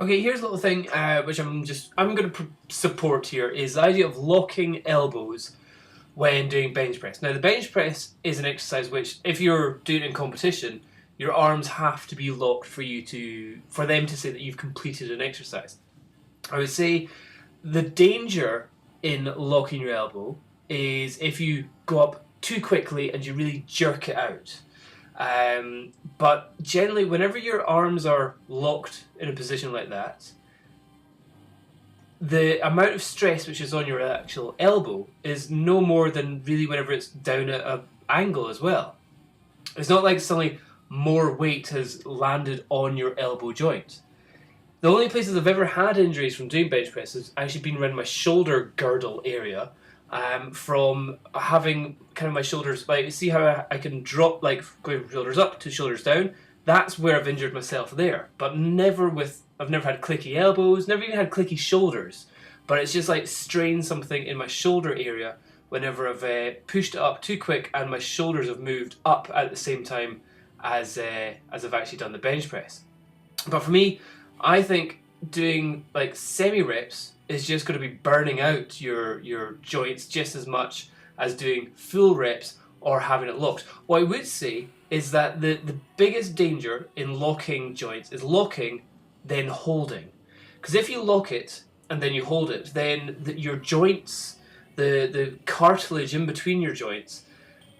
Okay, here's a little thing which I'm going to support here is the idea of locking elbows when doing bench press. Now the bench press is an exercise which, if you're doing it in competition, your arms have to be locked for them to say that you've completed an exercise. I would say the danger in locking your elbow is if you go up too quickly and you really jerk it out. But generally, whenever your arms are locked in a position like that, the amount of stress which is on your actual elbow is no more than really whenever it's down at an angle as well. It's not like suddenly more weight has landed on your elbow joint. The only places I've ever had injuries from doing bench press has actually been around my shoulder girdle area, from having kind of my shoulders, like, see how I can drop, like, going from shoulders up to shoulders down? That's where I've injured myself there. But I've never had clicky elbows, never even had clicky shoulders. But it's just like strained something in my shoulder area whenever I've pushed it up too quick and my shoulders have moved up at the same time as I've actually done the bench press. But for me, I think doing like semi-reps is just going to be burning out your joints just as much as doing full reps or having it locked. What I would say is that the biggest danger in locking joints is locking, then holding. Because if you lock it and then you hold it, then your joints, the cartilage in between your joints,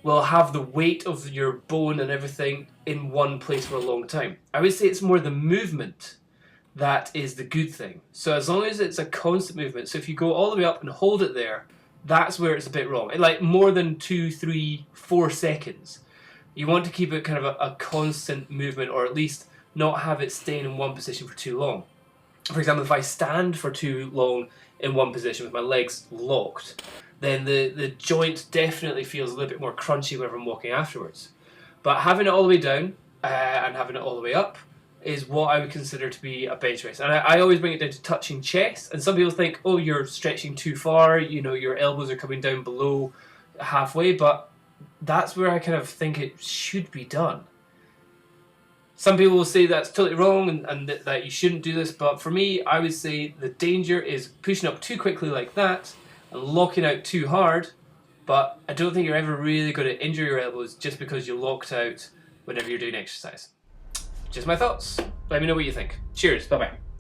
will have the weight of your bone and everything in one place for a long time. I would say it's more the movement that is the good thing. So as long as it's a constant movement, so if you go all the way up and hold it there, that's where it's a bit wrong. Like more than 2, 3, 4 seconds. You want to keep it kind of a constant movement, or at least not have it staying in one position for too long. For example, if I stand for too long in one position with my legs locked, then the joint definitely feels a little bit more crunchy whenever I'm walking afterwards. But having it all the way down and having it all the way up is what I would consider to be a bench press. And I always bring it down to touching chest. And some people think, oh, you're stretching too far, you know, your elbows are coming down below halfway, but that's where I kind of think it should be done. Some people will say that's totally wrong and that you shouldn't do this, but for me, I would say the danger is pushing up too quickly like that and locking out too hard, but I don't think you're ever really going to injure your elbows just because you locked out whenever you're doing exercise. Just my thoughts. Let me know what you think. Cheers. Bye-bye.